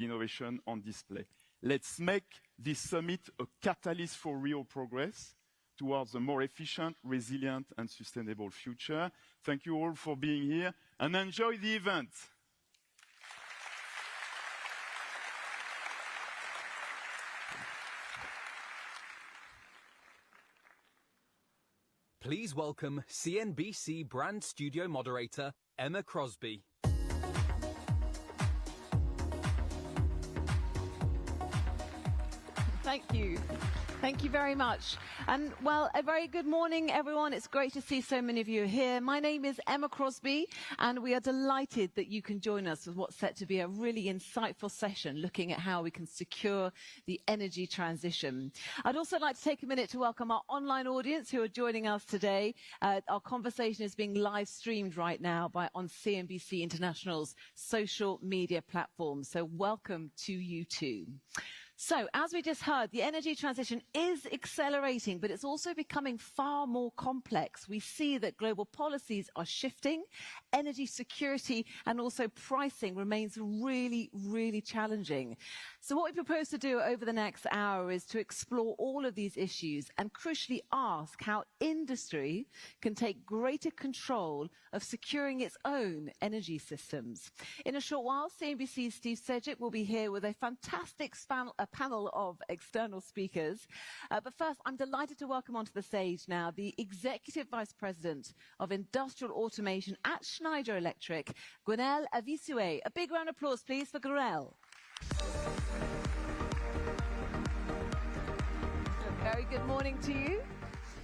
innovation on display. Let's make this summit a catalyst for real progress towards a more efficient, resilient, and sustainable future. Thank you all for being here, and enjoy the event. Please welcome CNBC brand studio moderator, Emma Crosby. Thank you. Thank you very much. And well, a very good morning, everyone. It's great to see so many of you here. My name is Emma Crosby, and we are delighted that you can join us with what's set to be a really insightful session looking at how we can secure the energy transition. I'd also like to take a minute to welcome our online audience who are joining us today. Our conversation is being live streamed right now on CNBC International's social media platform. So welcome to you too. So, as we just heard, the energy transition is accelerating, but it's also becoming far more complex. We see that global policies are shifting, energy security and also pricing remains really, really challenging. So what we propose to do over the next hour is to explore all of these issues and crucially ask how industry can take greater control of securing its own energy systems. In a short while, CNBC's Steve Sedgwick will be here with a fantastic panel of external speakers. But first, I'm delighted to welcome onto the stage now the Executive Vice President of Industrial Automation at Schneider Electric, Karl. A big round of applause, please, for Karl. Very good morning to you.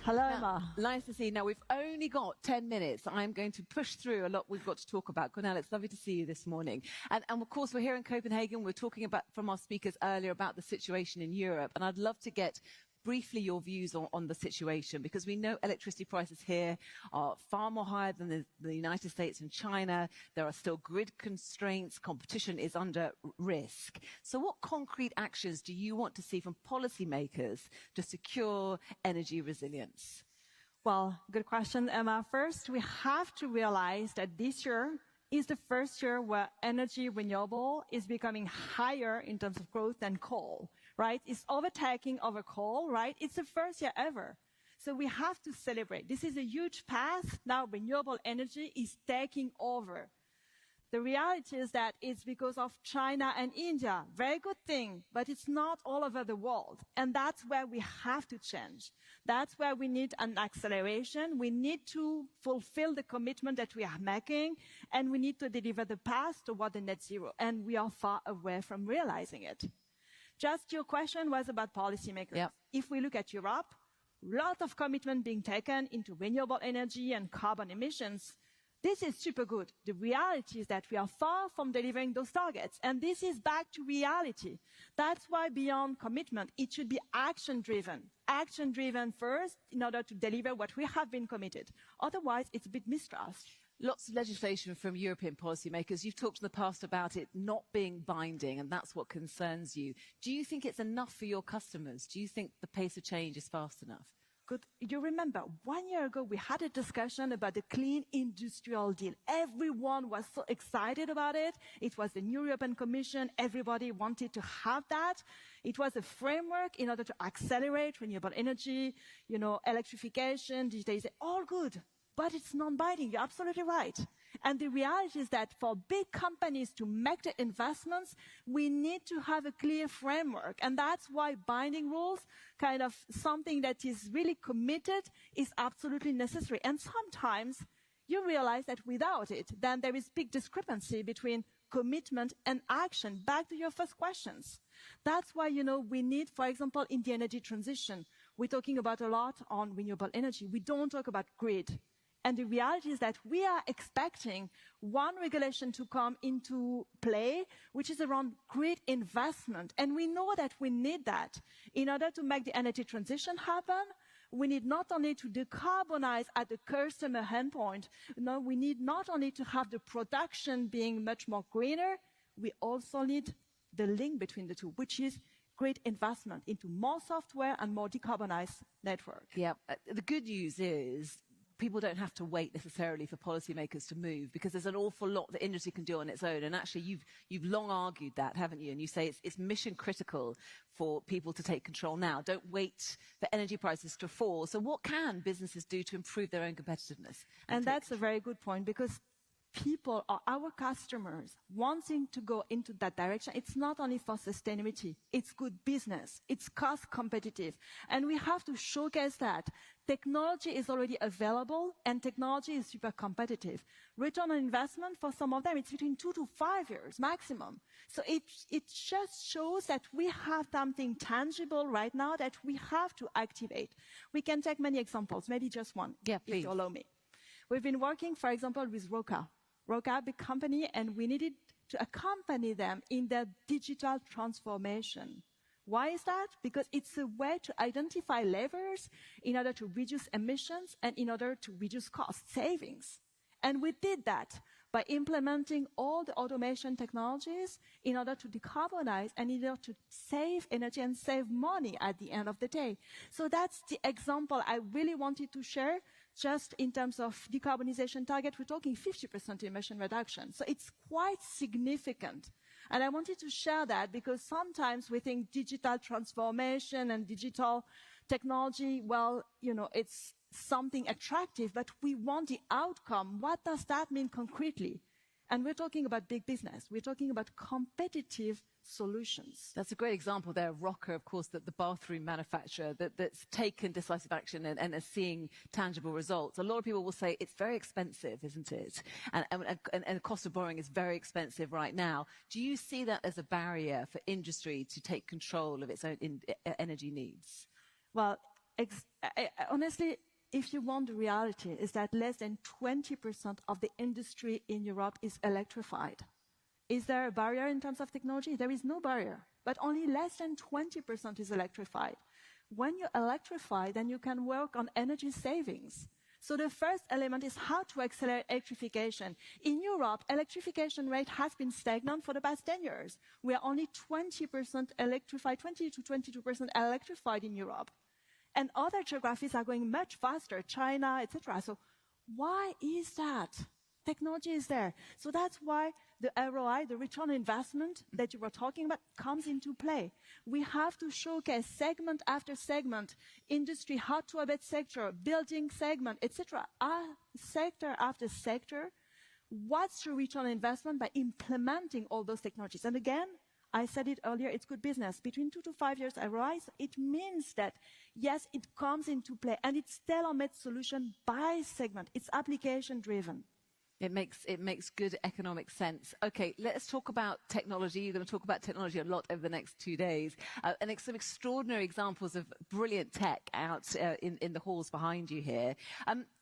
Hello, Emma. Nice to see you. Now, we've only got 10 minutes. I'm going to push through a lot we've got to talk about. Karl, it's lovely to see you this morning. And of course, we're here in Copenhagen. We're talking about, from our speakers earlier, about the situation in Europe. And I'd love to get briefly your views on the situation, because we know electricity prices here are far more higher than the United States and China. There are still grid constraints. Competition is under risk. So what concrete actions do you want to see from policymakers to secure energy resilience? Well, good question, Emma. First, we have to realize that this year is the first year where energy renewable is becoming higher in terms of growth than coal. Right? It's overtaking over coal, right? It's the first year ever. So we have to celebrate. This is a huge path. Now renewable energy is taking over. The reality is that it's because of China and India. Very good thing, but it's not all over the world. And that's where we have to change. That's where we need an acceleration. We need to fulfill the commitment that we are making, and we need to deliver the path toward the net zero. And we are far away from realizing it. Just your question was about policymakers. Yep. If we look at Europe, a lot of commitment being taken into renewable energy and carbon emissions. This is super good. The reality is that we are far from delivering those targets. And this is back to reality. That's why beyond commitment, it should be action-driven. Action-driven first in order to deliver what we have been committed. Otherwise, it's a bit mistrust. Lots of legislation from European policymakers. You've talked in the past about it not being binding, and that's what concerns you. Do you think it's enough for your customers? Do you think the pace of change is fast enough? Good. You remember, 1 year ago, we had a discussion about the Clean Industrial Deal. Everyone was so excited about it. It was the new European Commission. Everybody wanted to have that. It was a framework in order to accelerate renewable energy, electrification, digitalization, all good. But it's non-binding. You're absolutely right. And the reality is that for big companies to make the investments, we need to have a clear framework. And that's why binding rules, kind of something that is really committed, is absolutely necessary. And sometimes you realize that without it, then there is big discrepancy between commitment and action. Back to your first questions. That's why, we need, for example, in the energy transition, we're talking about a lot on renewable energy. We don't talk about grid. And the reality is that we are expecting one regulation to come into play, which is around grid investment. And we know that we need that. In order to make the energy transition happen, we need not only to decarbonize at the customer endpoint, we need not only to have the production being much more greener, we also need the link between the two, which is grid investment into more software and more decarbonized network. Yeah. The good news is people don't have to wait necessarily for policymakers to move, because there's an awful lot the industry can do on its own. And actually, you've long argued that, haven't you? And you say it's mission critical for people to take control now. Don't wait for energy prices to fall. So what can businesses do to improve their own competitiveness? And that's a very good point, because people are our customers wanting to go into that direction. It's not only for sustainability, it's good business, it's cost competitive. And we have to showcase that. Technology is already available and technology is super competitive. Return on investment for some of them, it's between 2 to 5 years maximum. So it just shows that we have something tangible right now that we have to activate. We can take many examples, maybe just one, Yeah, please. if you allow me. We've been working, for example, with Roca, big company, and we needed to accompany them in their digital transformation. Why is that? Because it's a way to identify levers in order to reduce emissions and in order to reduce cost savings. And we did that by implementing all the automation technologies in order to decarbonize and in order to save energy and save money at the end of the day. So that's the example I really wanted to share. Just in terms of decarbonization target, we're talking 50% emission reduction. So it's quite significant. And I wanted to share that because sometimes we think digital transformation and digital technology, well, you know, it's something attractive, but we want the outcome. What does that mean concretely? And we're talking about big business. We're talking about competitive solutions. That's a great example there. Roca, of course, the bathroom manufacturer that's taken decisive action and is seeing tangible results. A lot of people will say it's very expensive, isn't it? And the cost of borrowing is very expensive right now. Do you see that as a barrier for industry to take control of its own energy needs? Well, honestly, if you want, the reality is that less than 20% of the industry in Europe is electrified. Is there a barrier in terms of technology? There is no barrier, but only less than 20% is electrified. When you electrify, then you can work on energy savings. So the first element is how to accelerate electrification. In Europe, electrification rate has been stagnant for the past 10 years. We are only 20% electrified, 20 to 22% electrified in Europe. And other geographies are going much faster, China, etc. So why is that? Technology is there. So that's why the ROI, the return on investment that you were talking about, comes into play. We have to showcase segment after segment, industry, hard-to-abate sector, building segment, etc. Sector after sector, what's the return on investment by implementing all those technologies? And again, I said it earlier, it's good business. Between 2 to 5 years ROI, so it means that, yes, it comes into play, and it's tailor-made solution by segment. It's application-driven. It makes good economic sense. Okay, let's talk about technology. You're going to talk about technology a lot over the next 2 days. And some extraordinary examples of brilliant tech out in the halls behind you here.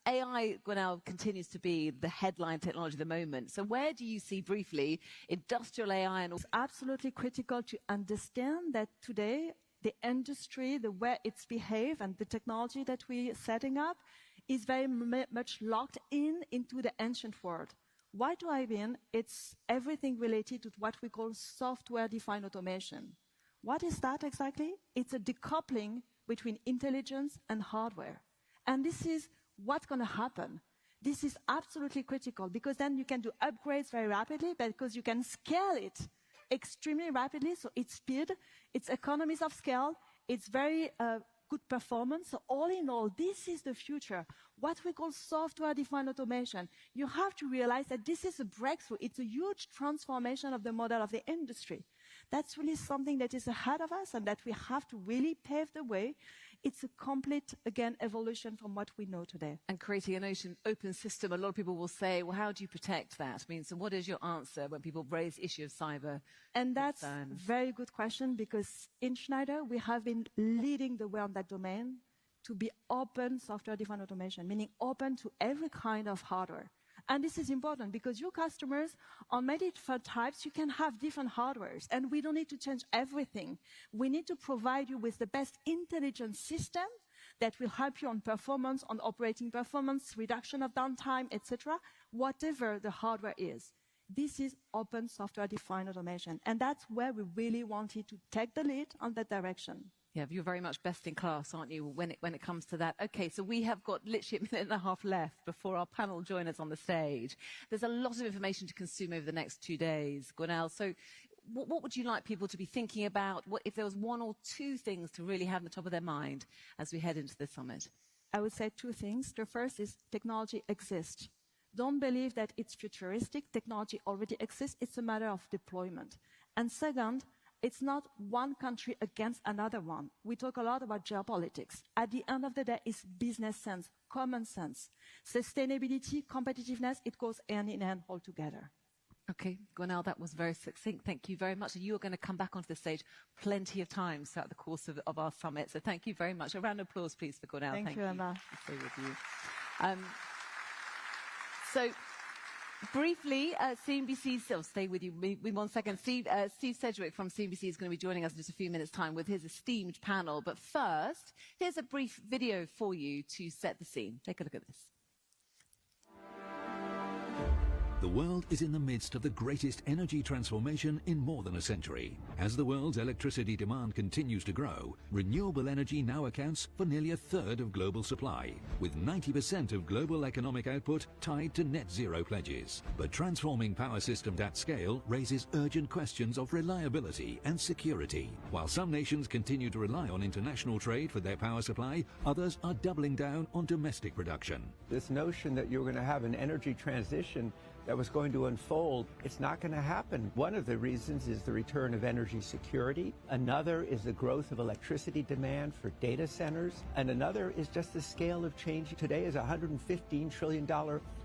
AI now continues to be the headline technology at the moment. So where do you see briefly industrial AI? And it's absolutely critical to understand that today the industry, the way it's behaved and the technology that we're setting up is very much locked into the ancient world. What do I mean? It's everything related to what we call software-defined automation. What is that exactly? It's a decoupling between intelligence and hardware. And this is what's going to happen. This is absolutely critical because then you can do upgrades very rapidly because you can scale it extremely rapidly. So it's speed, it's economies of scale, it's very good performance. So all in all, this is the future, what we call software-defined automation. You have to realize that this is a breakthrough. It's a huge transformation of the model of the industry. That's really something that is ahead of us and that we have to really pave the way. It's a complete, again, evolution from what we know today. And creating an open system, a lot of people will say, well, how do you protect that? I mean, so what is your answer when people raise the issue of cyber? And that's a very good question because in Schneider, we have been leading the way on that domain to be open software-defined automation, meaning open to every kind of hardware. And this is important because your customers, on many different types, you can have different hardwares, and we don't need to change everything. We need to provide you with the best intelligent system that will help you on performance, on operating performance, reduction of downtime, etc., whatever the hardware is. This is open software-defined automation, and that's where we really wanted to take the lead on that direction. Yeah, you're very much best in class, aren't you, when it comes to that? Okay, so we have got literally a minute and a half left before our panel join us on the stage. There's a lot of information to consume over the next 2 days, Gwenaël. So what would you like people to be thinking about? What, if there was one or two things to really have on the top of their mind as we head into the summit? I would say two things. The first is technology exists. Don't believe that it's futuristic. Technology already exists. It's a matter of deployment. And second, it's not one country against another one. We talk a lot about geopolitics. At the end of the day, it's business sense, common sense. Sustainability, competitiveness, it goes hand in hand all together. Okay, Gwenaël, that was very succinct. Thank you very much. And you are going to come back onto the stage plenty of times throughout the course of our summit. So thank you very much. A round of applause, please, for Gwenaël. Thank you, Emma. Stay with you. So briefly, CNBC's, I'll stay with you 1 second. Steve Sedgwick from CNBC is going to be joining us in just a few minutes' time with his esteemed panel. But first, here's a brief video for you to set the scene. Take a look at this. The world is in the midst of the greatest energy transformation in more than a century. As the world's electricity demand continues to grow, renewable energy now accounts for nearly a third of global supply, with 90% of global economic output tied to net zero pledges. But transforming power systems at scale raises urgent questions of reliability and security. While some nations continue to rely on international trade for their power supply, others are doubling down on domestic production. This notion that you're going to have an energy transition that was going to unfold, it's not going to happen. One of the reasons is the return of energy security. Another is the growth of electricity demand for data centers. And another is just the scale of change. Today is a $115 trillion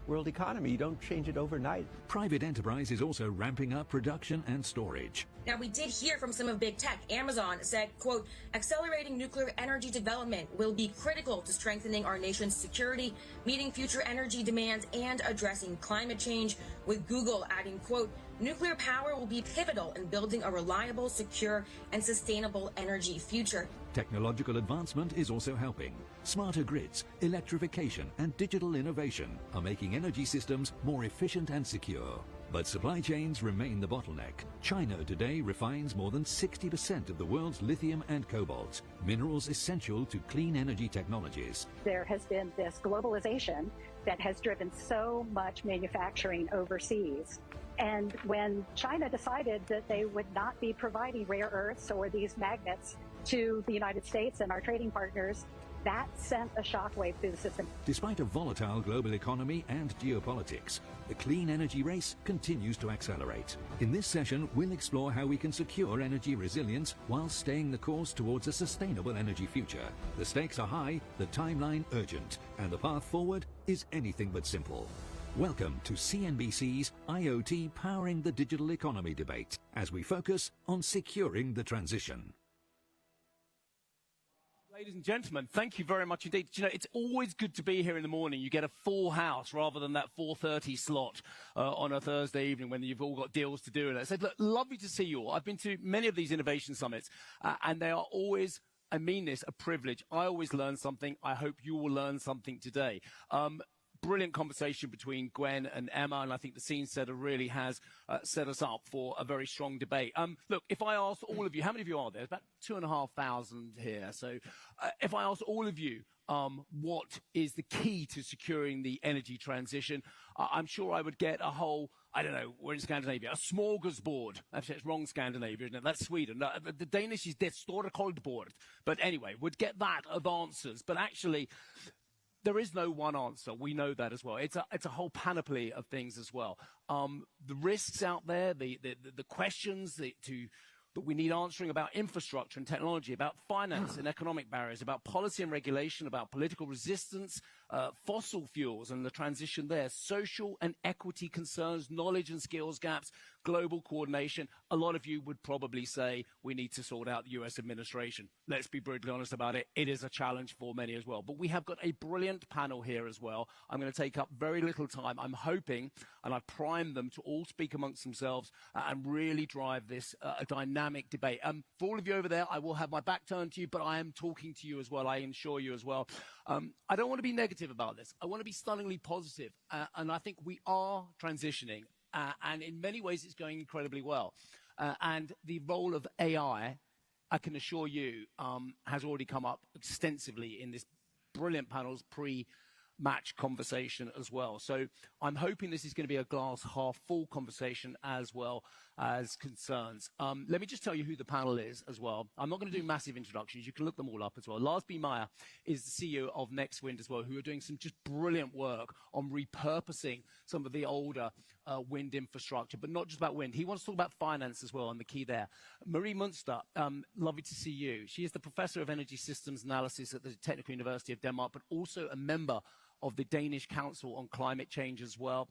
world economy. You don't change it overnight. Private enterprise is also ramping up production and storage. Now, we did hear from some of big tech. Amazon said, quote, accelerating nuclear energy development will be critical to strengthening our nation's security, meeting future energy demands, and addressing climate change, with Google adding, quote, nuclear power will be pivotal in building a reliable, secure, and sustainable energy future. Technological advancement is also helping. Smarter grids, electrification, and digital innovation are making energy systems more efficient and secure. But supply chains remain the bottleneck. China today refines more than 60% of the world's lithium and cobalt, minerals essential to clean energy technologies. There has been this globalization that has driven so much manufacturing overseas. And when China decided that they would not be providing rare earths or these magnets to the United States and our trading partners, that sent a shockwave through the system. Despite a volatile global economy and geopolitics, the clean energy race continues to accelerate. In this session, we'll explore how we can secure energy resilience while staying the course towards a sustainable energy future. The stakes are high, the timeline urgent, and the path forward is anything but simple. Welcome to CNBC's IoT Powering the Digital Economy debate, as we focus on securing the transition. Ladies and gentlemen, thank you very much indeed. You know, it's always good to be here in the morning. You get a full house rather than that 4:30 slot on a Thursday evening when you've all got deals to do. And I said, look, lovely to see you all. I've been to many of these innovation summits, and they are always, I mean this, a privilege. I always learn something. I hope you will learn something today. Brilliant conversation between Gwen and Emma, and I think the scene setter really has set us up for a very strong debate. Look, if I ask all of you, how many of you are there? About 2,500 here. So if I ask all of you what is the key to securing the energy transition, I'm sure I would get a whole, I don't know, we're in Scandinavia, a smorgasbord. Actually, it's wrong Scandinavia, isn't it? That's Sweden. The Danish is det stora koldbordet. But anyway, would get that of answers. But actually, there is no one answer. We know that as well. It's a whole panoply of things as well. The risks out there, the questions that we need answering about infrastructure and technology, about finance and economic barriers, about policy and regulation, about political resistance, fossil fuels and the transition there, social and equity concerns, knowledge and skills gaps, global coordination. A lot of you would probably say we need to sort out the US administration. Let's be brutally honest about it. It is a challenge for many as well. But we have got a brilliant panel here as well. I'm going to take up very little time. I'm hoping, and I've primed them to all speak amongst themselves and really drive this a dynamic debate. For all of you over there, I will have my back turned to you, but I am talking to you as well. I assure you as well. I don't want to be negative about this. I want to be stunningly positive. And I think we are transitioning. And in many ways, it's going incredibly well. And the role of AI I can assure you, has already come up extensively in this brilliant panel's pre-match conversation as well. So I'm hoping this is going to be a glass half full conversation as well as concerns. Let me just tell you who the panel is as well. I'm not going to do massive introductions. You can look them all up as well. Lars Meyer is the CEO of NeXtWind as well, who are doing some just brilliant work on repurposing some of the older wind infrastructure, but not just about wind. He wants to talk about finance as well, and the key there. Marie Münster, lovely to see you. She is the Professor of Energy Systems Analysis at the Technical University of Denmark, but also a member of the Danish Council on Climate Change as well.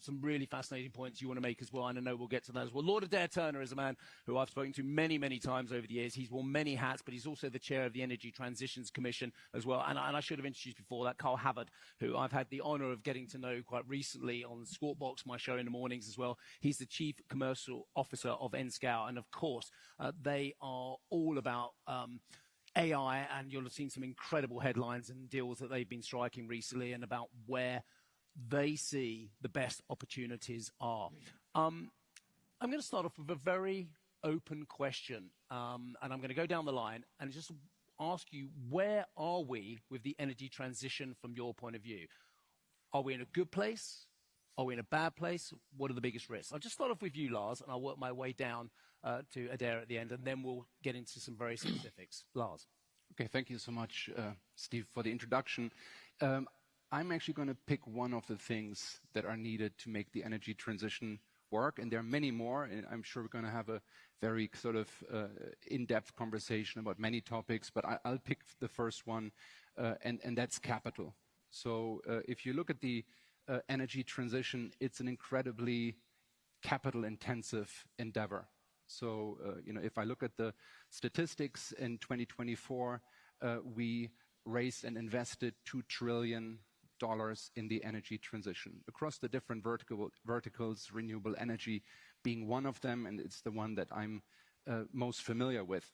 Some really fascinating points you want to make as well, and I know we'll get to that as well. Lord Adair Turner is a man who I've spoken to many, many times over the years. He's worn many hats, but he's also the chair of the Energy Transitions Commission as well. And I should have introduced before that Karl Havard, who I've had the honor of getting to know quite recently on Squawkbox, my show in the mornings as well. He's the Chief Commercial Officer of Nscale, and of course, they are all about AI, and you'll have seen some incredible headlines and deals that they've been striking recently, and about where they see the best opportunities are. I'm going to start off with a very open question, and I'm going to go down the line and just ask you, where are we with the energy transition from your point of view? Are we in a good place? Are we in a bad place? What are the biggest risks? I'll just start off with you, Lars, and I'll work my way down to Adair at the end, and then we'll get into some very specifics. Lars. Okay, thank you so much, Steve, for the introduction. I'm actually going to pick one of the things that are needed to make the energy transition work, and there are many more, and I'm sure we're going to have a very sort of in-depth conversation about many topics, but I'll pick the first one, and that's capital. So if you look at the energy transition, it's an incredibly capital-intensive endeavor. So, if I look at the statistics in 2024, we raised and invested $2 trillion in the energy transition across the different verticals, renewable energy being one of them, and it's the one that I'm most familiar with.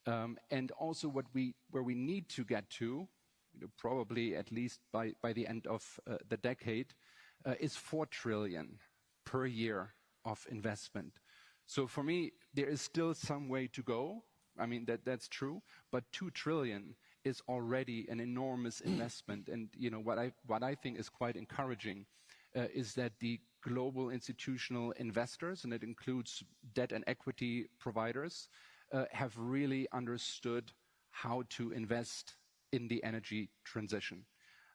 And also where we need to get to, probably at least by the end of the decade, is $4 trillion per year of investment. So for me, there is still some way to go. I mean, that's true, but $2 trillion is already an enormous investment. And what I think is quite encouraging is that the global institutional investors, and it includes debt and equity providers, have really understood how to invest in the energy transition.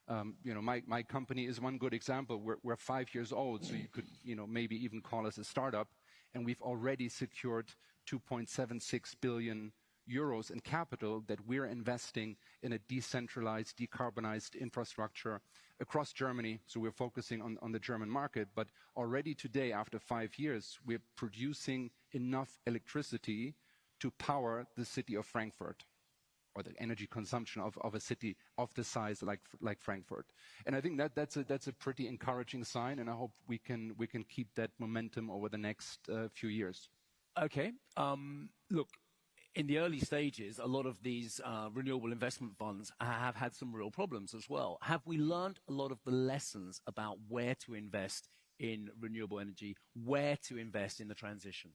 My company is one good example. We're 5 years old, so you could maybe even call us a startup, and we've already secured 2.76 billion euros in capital that we're investing in a decentralized, decarbonized infrastructure across Germany. So we're focusing on the German market, but already today, after 5 years, we're producing enough electricity to power the city of Frankfurt, or the energy consumption of a city of the size like Frankfurt. And I think that's a pretty encouraging sign, and I hope we can keep that momentum over the next few years. Okay. Look, in the early stages, a lot of these renewable investment funds have had some real problems as well. Have we learned a lot of the lessons about where to invest in renewable energy, where to invest in the transition?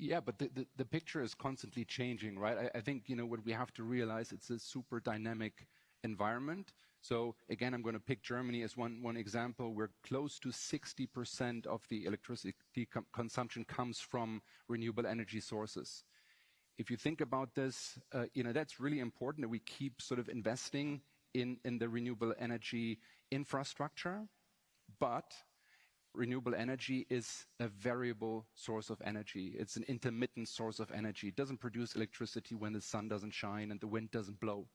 Yeah, but the picture is constantly changing, right? I think, what we have to realize, it's a super dynamic environment. So again, I'm going to pick Germany as one example. Where close to 60% of the electricity consumption comes from renewable energy sources. If you think about this, that's really important that we keep sort of investing in the renewable energy infrastructure, but renewable energy is a variable source of energy. It's an intermittent source of energy. It doesn't produce electricity when the sun doesn't shine and the wind doesn't blow.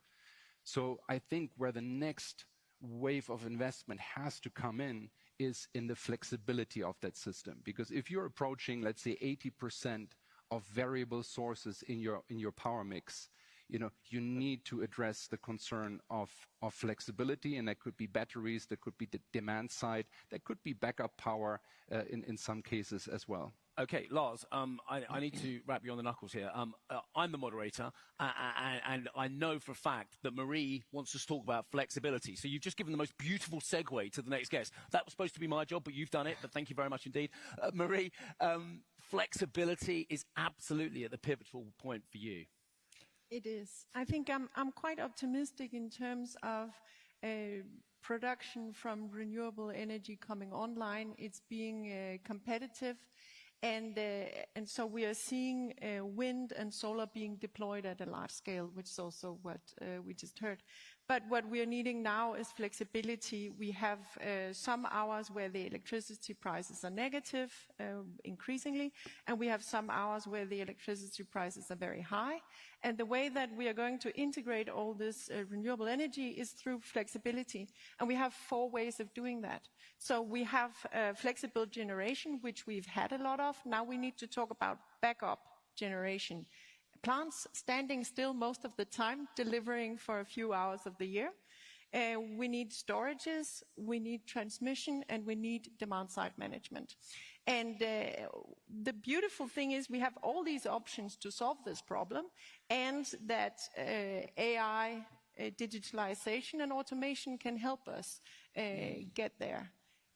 So I think where the next wave of investment has to come in is in the flexibility of that system. Because if you're approaching, let's say, 80% of variable sources in your power mix, you need to address the concern of flexibility, and that could be batteries, that could be the demand side, that could be backup power in some cases as well. Okay, Lars, I need to wrap you on the knuckles here. I'm the moderator, and I know for a fact that Marie wants us to talk about flexibility. So you've just given the most beautiful segue to the next guest. That was supposed to be my job, but you've done it, but thank you very much indeed. Marie, flexibility is absolutely at the pivotal point for you. It is. I think I'm quite optimistic in terms of production from renewable energy coming online. It's being competitive. And so we are seeing wind and solar being deployed at a large scale, which is also what we just heard. But what we are needing now is flexibility. We have some hours where the electricity prices are negative, increasingly, and we have some hours where the electricity prices are very high. And the way that we are going to integrate all this renewable energy is through flexibility. And we have 4 ways of doing that. So we have flexible generation, which we've had a lot of. Now we need to talk about backup generation. Plants standing still most of the time, delivering for a few hours of the year. We need storages, we need transmission, and we need demand-side management. And the beautiful thing is we have all these options to solve this problem, and that AI, digitalization, and automation can help us get there.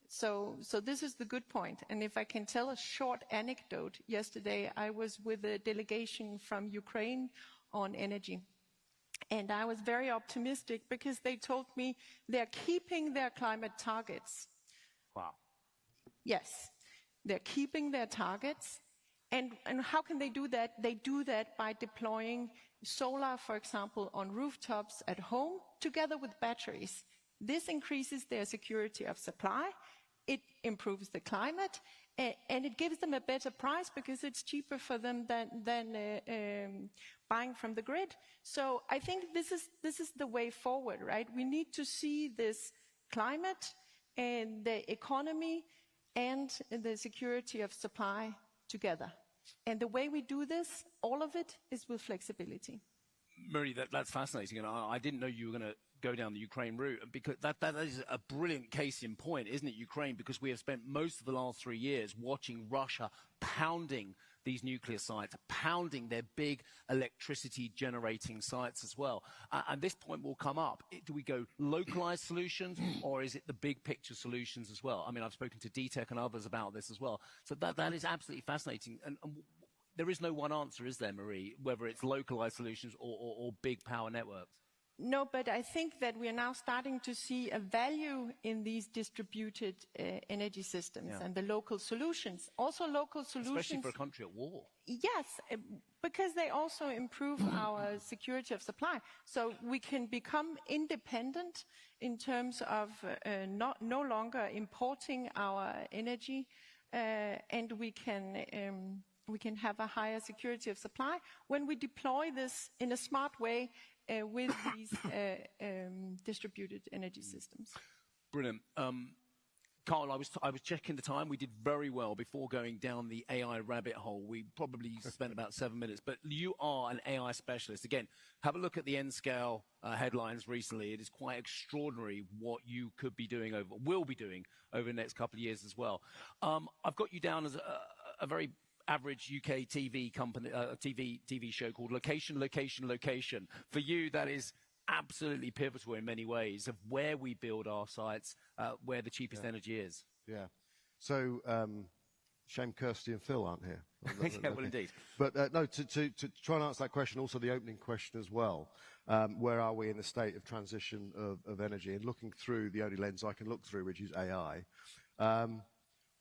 So this is the good point. And if I can tell a short anecdote, yesterday I was with a delegation from Ukraine on energy. And I was very optimistic because they told me they're keeping their climate targets. Wow. Yes, they're keeping their targets. And how can they do that? They do that by deploying solar, for example, on rooftops at home, together with batteries. This increases their security of supply. It improves the climate, and it gives them a better price because it's cheaper for them than buying from the grid. So I think this is the way forward, right? We need to see this climate and the economy and the security of supply together. And the way we do this, all of it, is with flexibility. Marie, that's fascinating, and I didn't know you were going to go down the Ukraine route, because that is a brilliant case in point, isn't it, Ukraine? Because we have spent most of the last 3 years watching Russia pounding these nuclear sites, pounding their big electricity generating sites as well. And this point will come up. Do we go localized solutions, or is it the big picture solutions as well? I mean, I've spoken to DTEC and others about this as well. So that is absolutely fascinating. And there is no one answer, is there, Marie, whether it's localized solutions or big power networks? No, but I think that we are now starting to see a value in these distributed energy systems and the local solutions. Also local solutions. Especially for a country at war. Yes, because they also improve our security of supply. So we can become independent in terms of no longer importing our energy, and we can have a higher security of supply when we deploy this in a smart way with these distributed energy systems. Brilliant. Karl, I was checking the time. We did very well before going down the AI rabbit hole. We probably spent about 7 minutes, but you are an AI specialist. Again, have a look at the Nscale headlines recently. It is quite extraordinary what you could be doing will be doing over the next couple of years as well. I've got you down as a very average UK TV company, TV show called Location, Location, Location. For you, that is absolutely pivotal in many ways of where we build our sites, where the cheapest energy is. Yeah. So, shame Kirsty and Phil aren't here. Yeah, well, indeed. But no, to try and answer that question, also the opening question as well, where are we in the state of transition of energy? And looking through the only lens I can look through, which is AI,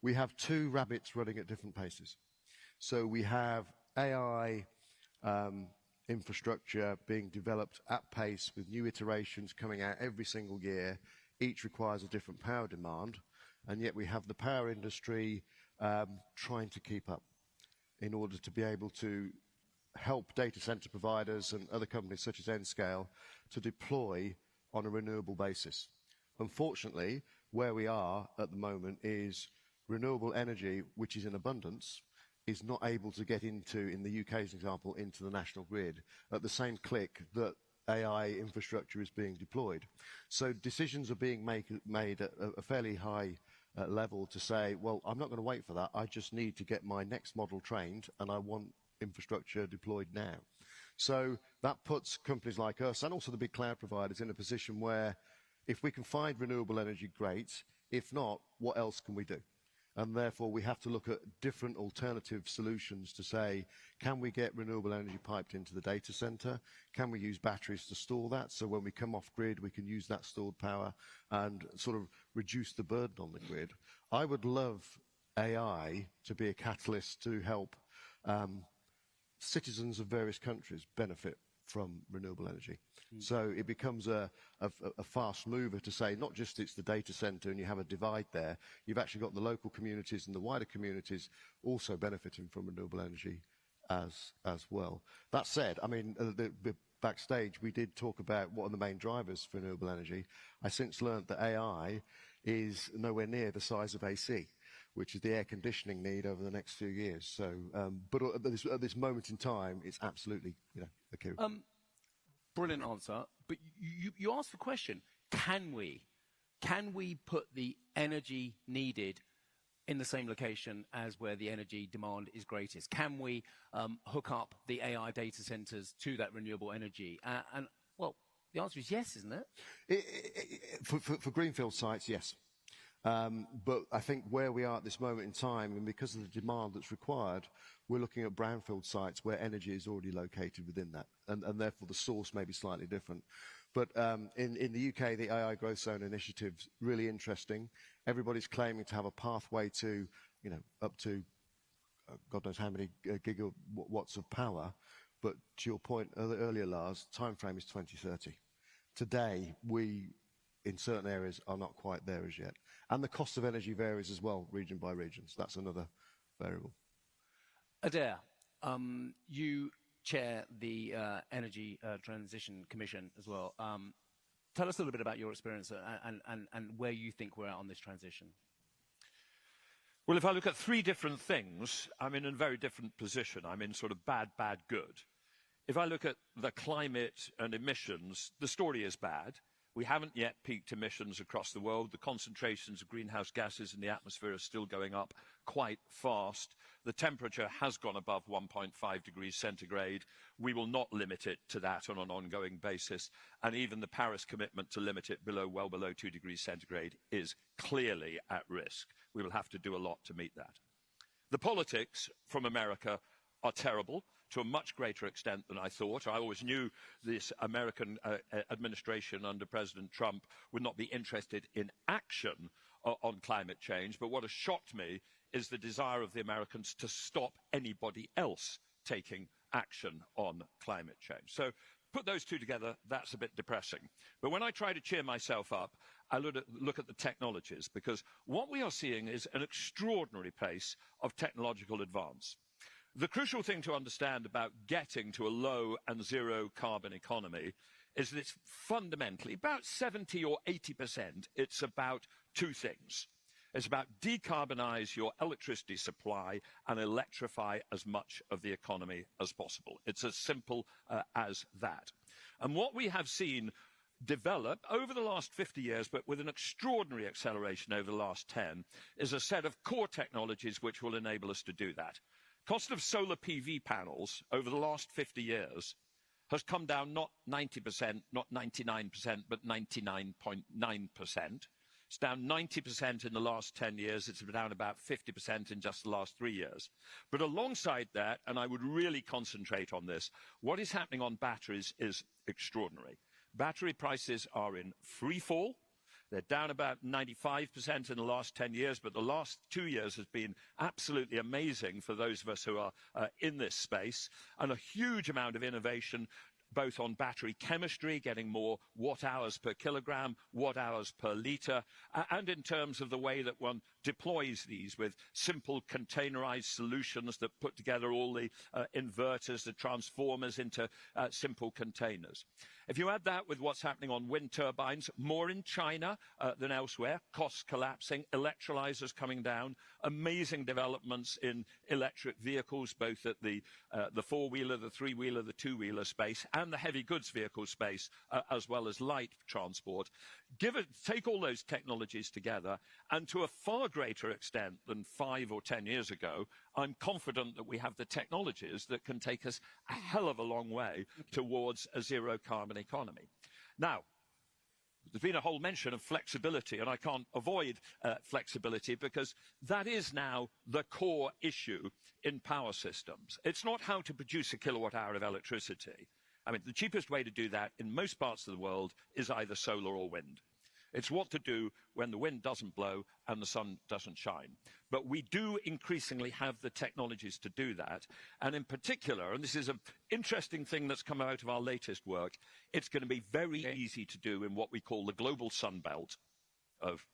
we have 2 rabbits running at different paces. So we have AI infrastructure being developed at pace with new iterations coming out every single year. Each requires a different power demand, and yet we have the power industry trying to keep up in order to be able to help data center providers and other companies such as Nscale to deploy on a renewable basis. Unfortunately, where we are at the moment is renewable energy, which is in abundance, is not able to get into, in the UK's example, into the national grid at the same click that AI infrastructure is being deployed. So decisions are being made at a fairly high level to say, well, I'm not going to wait for that. I just need to get my next model trained, and I want infrastructure deployed now. So that puts companies like us and also the big cloud providers in a position where if we can find renewable energy, great. If not, what else can we do? And therefore, we have to look at different alternative solutions to say, can we get renewable energy piped into the data center? Can we use batteries to store that? So when we come off grid, we can use that stored power and sort of reduce the burden on the grid. I would love AI to be a catalyst to help citizens of various countries benefit from renewable energy. So it becomes a fast mover to say, not just it's the data center and you have a divide there, you've actually got the local communities and the wider communities also benefiting from renewable energy as well. That said, I mean, the backstage, we did talk about what are the main drivers for renewable energy. I since learned that AI is nowhere near the size of AC, which is the air conditioning need over the next few years. So, but at this moment in time, it's absolutely, a key. Brilliant answer. But you asked the question, can we put the energy needed in the same location as where the energy demand is greatest? Can we hook up the AI data centers to that renewable energy? And well, the answer is yes, isn't it? For greenfield sites, yes. But I think where we are at this moment in time, and because of the demand that's required, we're looking at brownfield sites where energy is already located within that, and therefore the source may be slightly different. But in the UK, the AI Growth Zone initiative's really interesting. Everybody's claiming to have a pathway to, up to God knows how many gigawatts of power. But to your point earlier, Lars, time frame is 2030. Today, we, in certain areas, are not quite there as yet. And the cost of energy varies as well, region by region. So that's another variable. Adair, you chair the Energy Transition Commission as well. Tell us a little bit about your experience and where you think we're at on this transition. Well, if I look at three different things, I'm in a very different position. I'm in sort of bad, bad, good. If I look at the climate and emissions, the story is bad. We haven't yet peaked emissions across the world. The concentrations of greenhouse gases in the atmosphere are still going up quite fast. The temperature has gone above 1.5 degrees centigrade. We will not limit it to that on an ongoing basis. And even the Paris commitment to limit it well below 2 degrees centigrade is clearly at risk. We will have to do a lot to meet that. The politics from America are terrible, to a much greater extent than I thought. I always knew this American administration under President Trump would not be interested in action on climate change, but what has shocked me is the desire of the Americans to stop anybody else taking action on climate change. So put those two together, that's a bit depressing. But when I try to cheer myself up, I look at the technologies, because what we are seeing is an extraordinary pace of technological advance. The crucial thing to understand about getting to a low and zero carbon economy is that it's fundamentally, about 70 or 80%, it's about two things. It's about decarbonize your electricity supply and electrify as much of the economy as possible. It's as simple as that. And what we have seen develop over the last 50 years, but with an extraordinary acceleration over the last 10, is a set of core technologies which will enable us to do that. Cost of solar PV panels over the last 50 years has come down not 90%, not 99%, but 99.9%. It's down 90% in the last 10 years. It's down about 50% in just the last 3 years. But alongside that, and I would really concentrate on this, what is happening on batteries is extraordinary. Battery prices are in free fall. They're down about 95% in the last 10 years, but the last 2 years has been absolutely amazing for those of us who are in this space, and a huge amount of innovation, both on battery chemistry, getting more watt-hours per kilogram, watt-hours per litre, and in terms of the way that one deploys these with simple containerized solutions that put together all the inverters, the transformers into simple containers. If you add that with what's happening on wind turbines, more in China than elsewhere, costs collapsing, electrolyzers coming down, amazing developments in electric vehicles, both at the four-wheeler, the three-wheeler, the two-wheeler space, and the heavy goods vehicle space, as well as light transport. Take all those technologies together, and to a far greater extent than 5 or 10 years ago, I'm confident that we have the technologies that can take us a hell of a long way towards a zero carbon economy. Now, There's been a whole mention of flexibility, and I can't avoid flexibility because that is now the core issue in power systems. It's not how to produce a kilowatt hour of electricity. I mean, the cheapest way to do that in most parts of the world is either solar or wind. It's what to do when the wind doesn't blow and the sun doesn't shine. But we do increasingly have the technologies to do that. And in particular, and this is an interesting thing that's come out of our latest work, it's going to be very easy to do in what we call the global sun belt of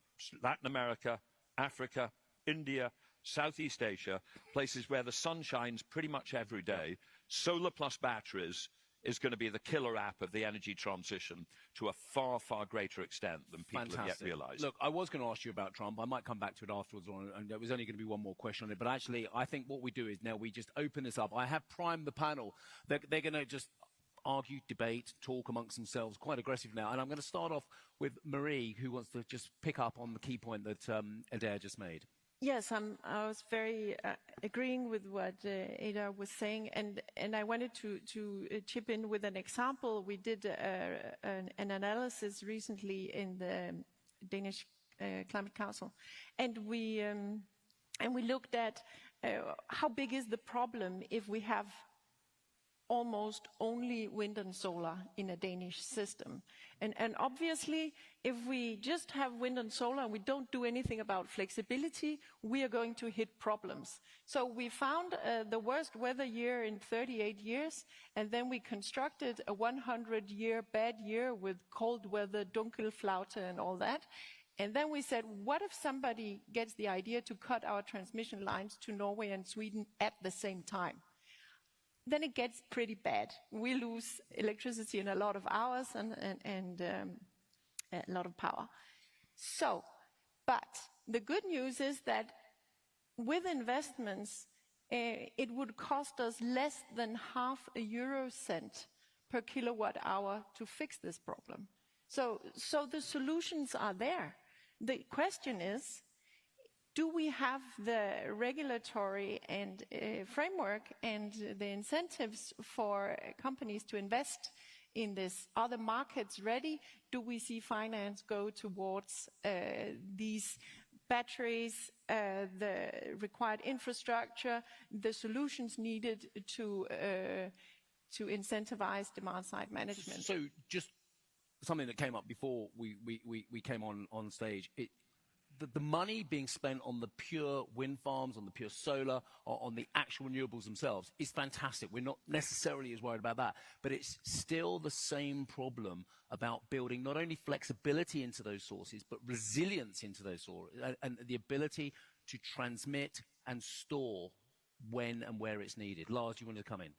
Latin America, Africa, India, Southeast Asia, places where the sun shines pretty much every day. Solar plus batteries is going to be the killer app of the energy transition to a far, far greater extent than people have yet realized. Look, I was going to ask you about Trump. I might come back to it afterwards, and there was only going to be one more question on it. But actually, I think what we do is now we just open this up. I have primed the panel. They're going to just argue, debate, talk amongst themselves, quite aggressive now. And I'm going to start off with Marie, who wants to just pick up on the key point that Adair just made. Yes, I was very agreeing with what Adair was saying, and I wanted to chip in with an example. We did an analysis recently in the Danish Climate Council, and we looked at how big is the problem if we have almost only wind and solar in a Danish system. And obviously, if we just have wind and solar and we don't do anything about flexibility, we are going to hit problems. So we found the worst weather year in 38 years, and then we constructed a 100-year bad year with cold weather, Dunkelflaute and all that. And then we said, what if somebody gets the idea to cut our transmission lines to Norway and Sweden at the same time? Then it gets pretty bad. We lose electricity in a lot of hours and a lot of power. So, but the good news is that with investments, it would cost us less than half a euro cent per kilowatt hour to fix this problem. So the solutions are there. The question is, do we have the regulatory and framework and the incentives for companies to invest in this? Are the markets ready? Do we see finance go towards these batteries, the required infrastructure, the solutions needed to incentivize demand-side management? So just something that came up before we came on stage. The money being spent on the pure wind farms, on the pure solar, or on the actual renewables themselves is fantastic. We're not necessarily as worried about that. But it's still the same problem about building not only flexibility into those sources, but resilience into those sources, and the ability to transmit and store when and where it's needed. Lars, you want to come in?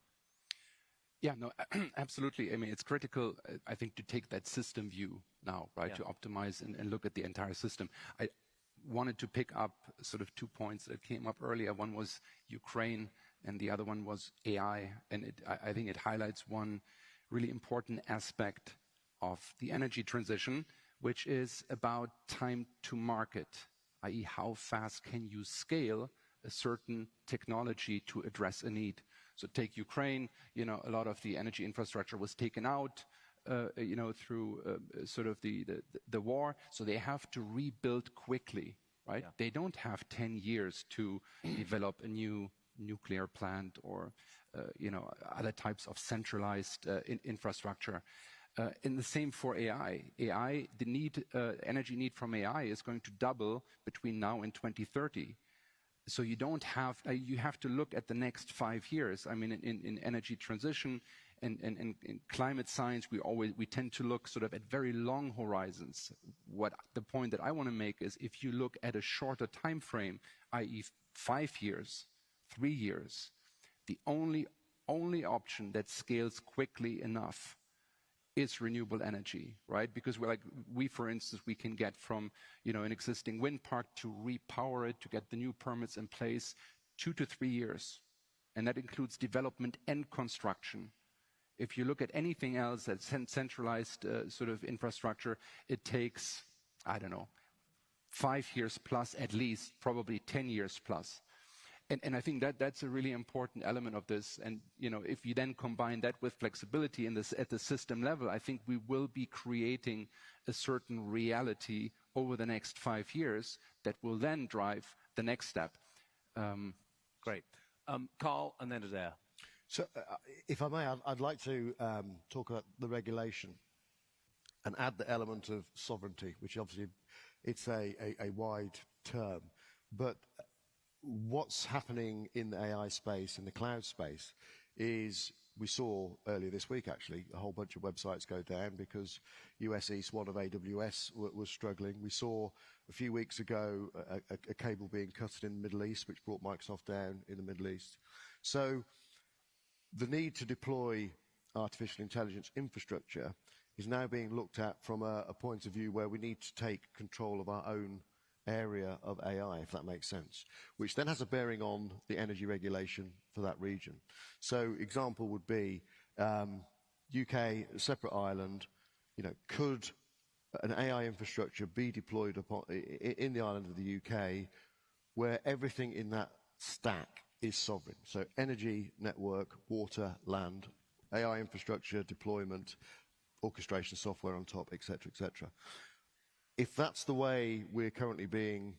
Yeah, no, absolutely. I mean, it's critical, I think, to take that system view now, right, to optimize and look at the entire system. I wanted to pick up sort of 2 points that came up earlier. One was Ukraine, and the other one was AI. And I think it highlights one really important aspect of the energy transition, which is about time to market, i.e. how fast can you scale a certain technology to address a need. So take Ukraine, you know, a lot of the energy infrastructure was taken out, you know, through sort of the war. So they have to rebuild quickly, right? They don't have 10 years to develop a new nuclear plant or, you know, other types of centralized infrastructure. And the same for AI. AI, the need, energy need from AI is going to double between now and 2030. So you don't have, you have to look at the next 5 years. I mean, in energy transition and in climate science, we tend to look sort of at very long horizons. What the point that I want to make is if you look at a shorter time frame, i.e. 5 years, 3 years, the only option that scales quickly enough is renewable energy, right? Because we, for instance, we can get from, you know, an existing wind park to repower it, to get the new permits in place, 2 to 3 years. And that includes development and construction. If you look at anything else that's centralized sort of infrastructure, it takes, I don't know, 5 years plus at least, probably 10 years plus. And I think that's a really important element of this. And, you know, if you then combine that with flexibility at the system level, I think we will be creating a certain reality over the next 5 years that will then drive the next step. Great. Karl and then Adair. So, if I may, I'd like to talk about the regulation and add the element of sovereignty, which obviously it's a wide term. But what's happening in the AI space, in the cloud space, is we saw earlier this week, actually, a whole bunch of websites go down because US East, one of AWS, was struggling. We saw a few weeks ago a cable being cut in the Middle East, which brought Microsoft down in the Middle East. So the need to deploy artificial intelligence infrastructure is now being looked at from a point of view where we need to take control of our own area of AI, if that makes sense, which then has a bearing on the energy regulation for that region. So example would be UK, a separate island, you know, could an AI infrastructure be deployed upon, in the island of the UK where everything in that stack is sovereign? So energy, network, water, land, AI infrastructure, deployment, orchestration software on top, etc., etc. If that's the way we're currently being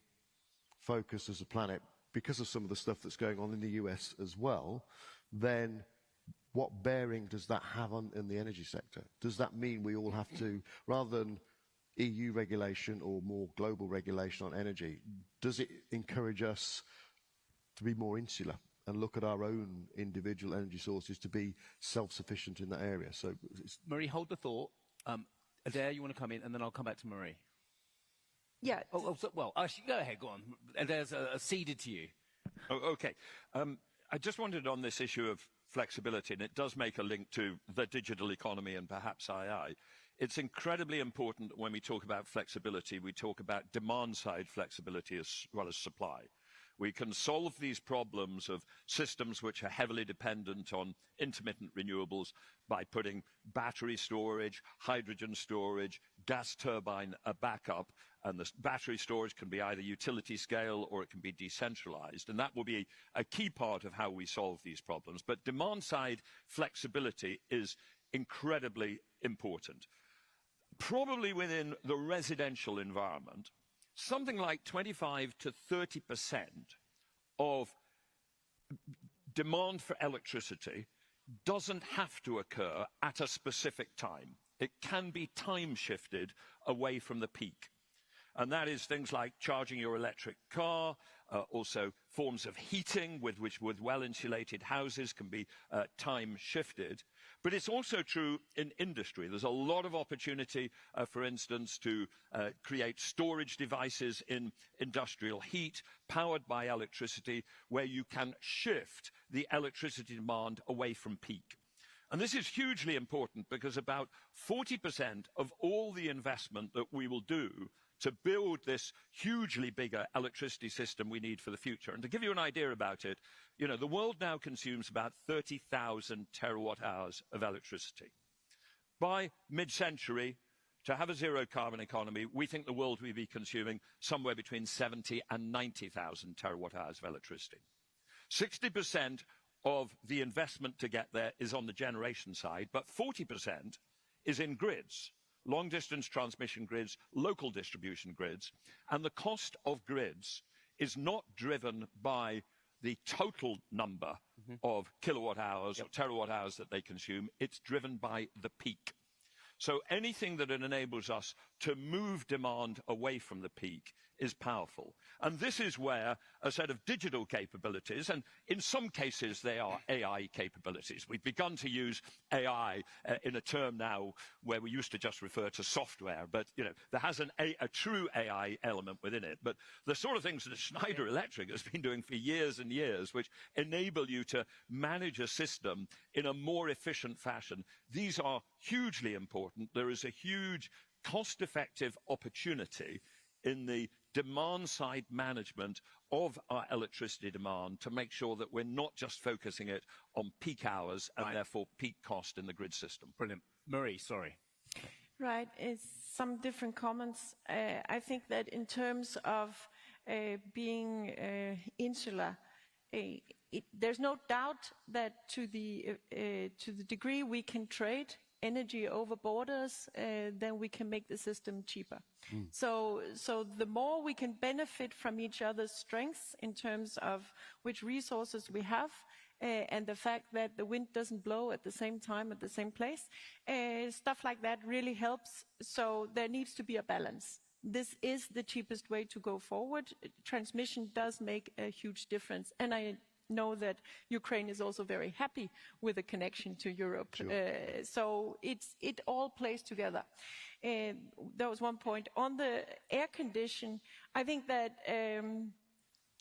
focused as a planet, because of some of the stuff that's going on in the US as well, then what bearing does that have on in the energy sector? Does that mean we all have to, rather than EU regulation or more global regulation on energy, does it encourage us to be more insular and look at our own individual energy sources to be self-sufficient in that area? So, Marie, hold the thought. Adair, you want to come in, and then I'll come back to Marie. Yeah. Well, actually, go ahead, go on. Adair's ceded to you. Okay. I just wondered on this issue of flexibility, and it does make a link to the digital economy and perhaps AI. It's incredibly important when we talk about flexibility, we talk about demand-side flexibility as well as supply. We can solve these problems of systems which are heavily dependent on intermittent renewables by putting battery storage, hydrogen storage, gas turbine backup, and the battery storage can be either utility scale or it can be decentralized. And that will be a key part of how we solve these problems. But demand-side flexibility is incredibly important. Probably within the residential environment, something like 25 to 30% of demand for electricity doesn't have to occur at a specific time. It can be time shifted away from the peak. And that is things like charging your electric car, also forms of heating with well-insulated houses can be time shifted. But it's also true in industry. There's a lot of opportunity, for instance, to create storage devices in industrial heat powered by electricity where you can shift the electricity demand away from peak. And this is hugely important because about 40% of all the investment that we will do to build this hugely bigger electricity system we need for the future. And to give you an idea about it, you know, the world now consumes about 30,000 terawatt hours of electricity. By mid-century, to have a zero carbon economy, we think the world will be consuming somewhere between 70 and 90,000 terawatt hours of electricity. 60% of the investment to get there is on the generation side, but 40% is in grids. Long-distance transmission grids, local distribution grids, and the cost of grids is not driven by the total number of kilowatt hours or terawatt hours that they consume. It's driven by the peak. So anything that enables us to move demand away from the peak is powerful. And this is where a set of digital capabilities, and in some cases they are AI capabilities. We've begun to use AI in a term now where we used to just refer to software, but you know, there has a true AI element within it. But the sort of things that Schneider Electric has been doing for years and years, which enable you to manage a system in a more efficient fashion, these are hugely important. There is a huge cost-effective opportunity in the demand-side management of our electricity demand to make sure that we're not just focusing it on peak hours and therefore peak cost in the grid system. Brilliant. Marie, sorry. Right, it's some different comments. I think that in terms of being insular, there's no doubt that to the degree we can trade energy over borders, then we can make the system cheaper. So the more we can benefit from each other's strengths in terms of which resources we have, and the fact that the wind doesn't blow at the same time at the same place, stuff like that really helps. So there needs to be a balance. This is the cheapest way to go forward. Transmission does make a huge difference, and I know that Ukraine is also very happy with the connection to Europe. Sure. So it all plays together. There was one point on the air condition. I think that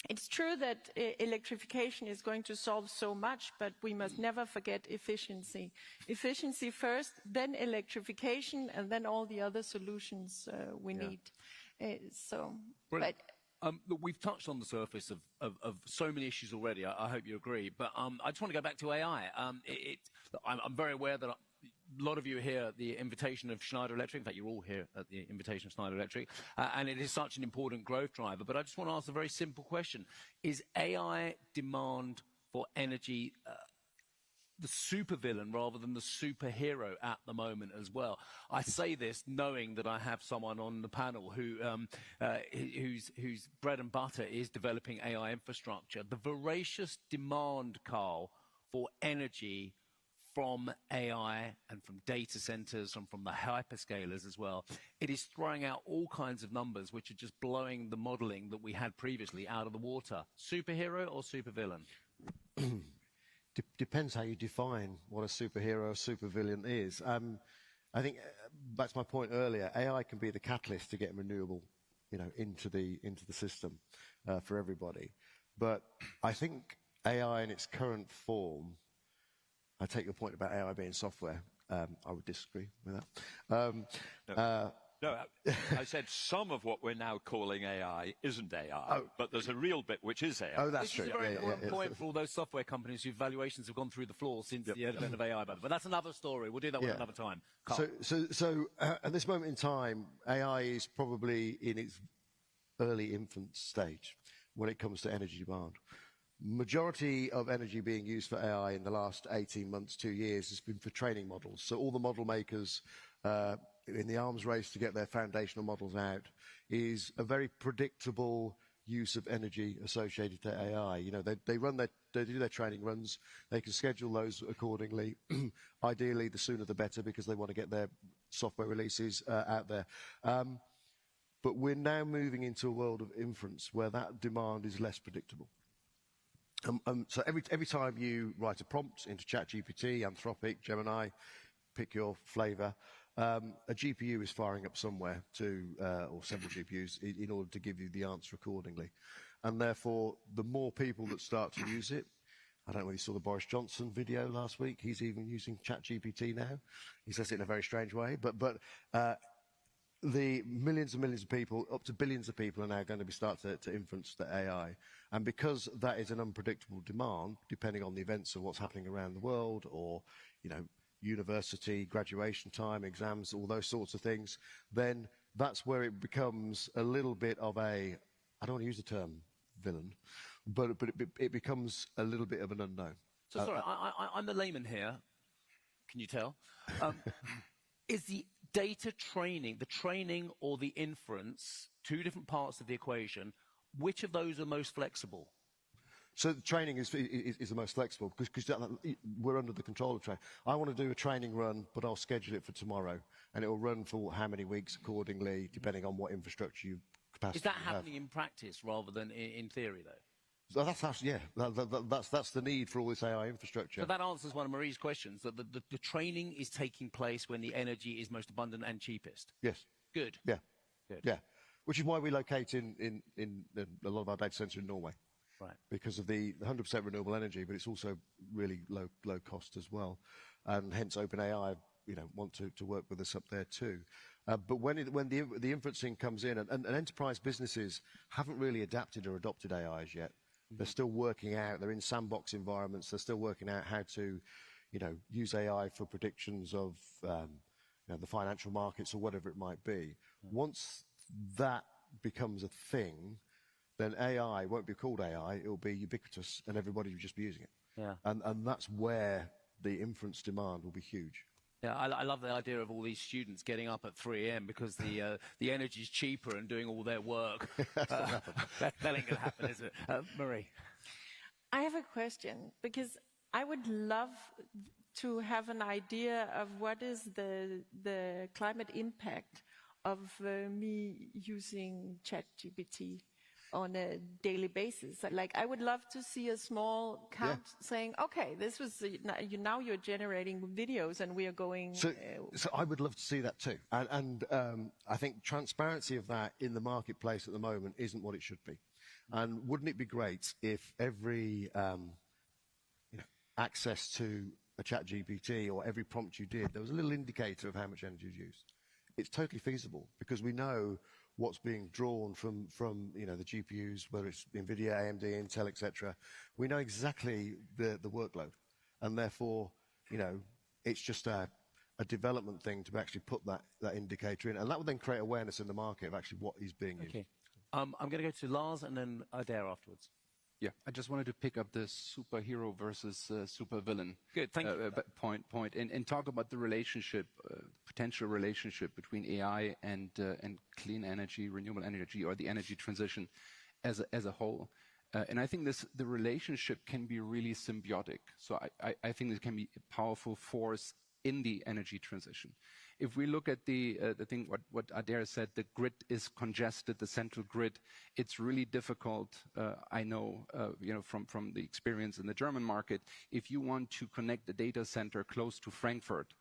it's true that electrification is going to solve so much, but we must never forget efficiency. Efficiency first, then electrification, and then all the other solutions we need. Look, we've touched on the surface of so many issues already. I hope you agree. But I just want to go back to AI. I'm very aware that a lot of you are here at the invitation of Schneider Electric. In fact, you're all here at the invitation of Schneider Electric. And it is such an important growth driver. But I just want to ask a very simple question. Is AI demand for energy the supervillain rather than the superhero at the moment as well? I say this knowing that I have someone on the panel whose bread and butter is developing AI infrastructure. The voracious demand, Karl, for energy from AI and from data centers and from the hyperscalers as well, it is throwing out all kinds of numbers which are just blowing the modeling that we had previously out of the water. Superhero or supervillain? Depends how you define what a superhero or supervillain is. I think back to my point earlier, AI can be the catalyst to get renewable, into the system for everybody. But I think AI in its current form, I take your point about AI being software. I would disagree with that. No, I said some of what we're now calling AI isn't AI, but there's a real bit which is AI. Oh, that's true. This is a very important point for all those software companies whose valuations have gone through the floor since the advent of AI. But that's another story. We'll do that one another time. Karl. So at this moment in time, AI is probably in its early infant stage when it comes to energy demand. Majority of energy being used for AI in the last 18 months, 2 years, has been for training models. So all the model makers in the arms race to get their foundational models out is a very predictable use of energy associated to AI. They do their training runs. They can schedule those accordingly. Ideally, the sooner the better, because they want to get their software releases out there. But we're now moving into a world of inference where that demand is less predictable. So every time you write a prompt into ChatGPT, Anthropic, Gemini, pick your flavor, a GPU is firing up somewhere or several GPUs in order to give you the answer accordingly. And therefore, the more people that start to use it, I don't know whether you saw the Boris Johnson video last week. He's even using ChatGPT now. He says it in a very strange way. But the millions and millions of people, up to billions of people, are now going to start to inference the AI. And because that is an unpredictable demand, depending on the events of what's happening around the world, or, university, graduation time, exams, all those sorts of things, then that's where it becomes a little bit of I don't want to use the term villain, but it becomes a little bit of an unknown. So sorry, I'm the layman here. Can you tell? Is the data training, the training or the inference, two different parts of the equation, which of those are most flexible? So the training is the most flexible because we're under the control of training. I want to do a training run, but I'll schedule it for tomorrow, and it will run for how many weeks accordingly, depending on what infrastructure you capacity. Is that you have. happening in practice rather than in theory, though? That's the need for all this AI infrastructure. So that answers one of Marie's questions, that the training is taking place when the energy is most abundant and cheapest. Yes. Good. Yeah. Good. Yeah. Which is why we locate in a lot of our data centers in Norway. Right. Because of the 100% renewable energy, but it's also really low cost as well. And hence OpenAI, want to work with us up there too. But when the inferencing comes in, and enterprise businesses haven't really adapted or adopted AI as yet. They're still working out, they're in sandbox environments, they're still working out how to, use AI for predictions of the financial markets or whatever it might be. Once that becomes a thing, then AI won't be called AI, it'll be ubiquitous and everybody will just be using it. Yeah. And that's where the inference demand will be huge. Yeah, I love the idea of all these students getting up at 3 a.m. because the energy's cheaper and doing all their work. That ain't going to happen, is it? Marie? I have a question, because I would love to have an idea of what is the climate impact of me using ChatGPT on a daily basis. Like, I would love to see a small count saying, okay, this was now you're generating videos and we are going. So I would love to see that too. And I think transparency of that in the marketplace at the moment isn't what it should be. And wouldn't it be great if every access to a ChatGPT or every prompt you did, there was a little indicator of how much energy is used? It's totally feasible because we know what's being drawn from the GPUs, whether it's NVIDIA, AMD, Intel, etc. We know exactly the workload, and therefore, it's just a development thing to actually put that indicator in, and that would then create awareness in the market of actually what is being used. Okay. I'm going to go to Lars and then Adair afterwards. Yeah, I just wanted to pick up the superhero versus supervillain. Good, thank you. Point and talk about the relationship, potential relationship between AI and clean energy, renewable energy, or the energy transition as a whole. And I think the relationship can be really symbiotic. So I think it can be a powerful force in the energy transition. If we look at the thing, what Adair said, the grid is congested, the central grid, it's really difficult. I know, from the experience in the German market, if you want to connect a data center close to Frankfurt,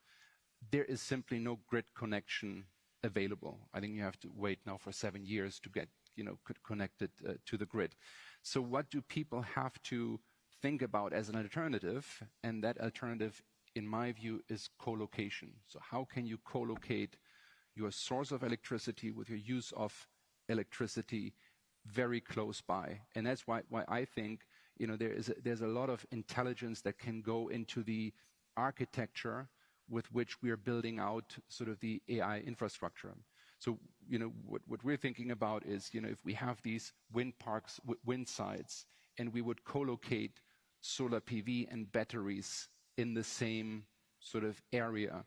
there is simply no grid connection available. I think you have to wait now for 7 years to get, connected to the grid. So what do people have to think about as an alternative? And that alternative, in my view, is co-location. So how can you co-locate your source of electricity with your use of electricity very close by? And that's why I think there's a lot of intelligence that can go into the architecture with which we are building out sort of the AI infrastructure. So what we're thinking about is if we have these wind parks, wind sites, and we would co-locate solar PV and batteries in the same sort of area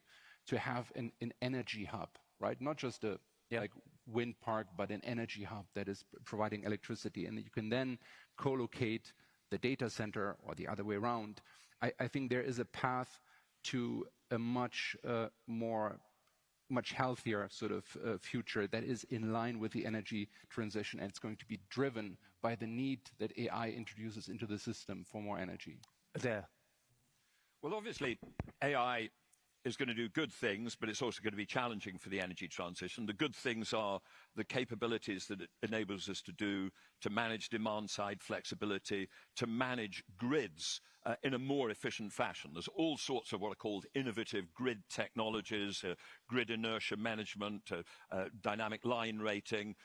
to have an energy hub, right? Not just a like wind park, but an energy hub that is providing electricity. And you can then co-locate the data center or the other way around. I think there is a path to a much healthier sort of future that is in line with the energy transition, and it's going to be driven by the need that AI introduces into the system for more energy. There. Well, obviously, AI is going to do good things, but it's also going to be challenging for the energy transition. The good things are the capabilities that it enables us to do to manage demand-side flexibility, to manage grids in a more efficient fashion. There's all sorts of what are called innovative grid technologies, grid inertia management, dynamic line rating,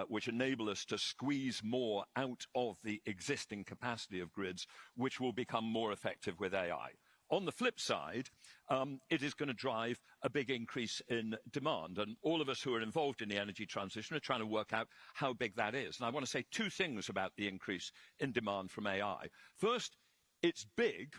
which enable us to squeeze more out of the existing capacity of grids, which will become more effective with AI. On the flip side, it is going to drive a big increase in demand. And all of us who are involved in the energy transition are trying to work out how big that is. And I want to say two things about the increase in demand from AI. First, it's big,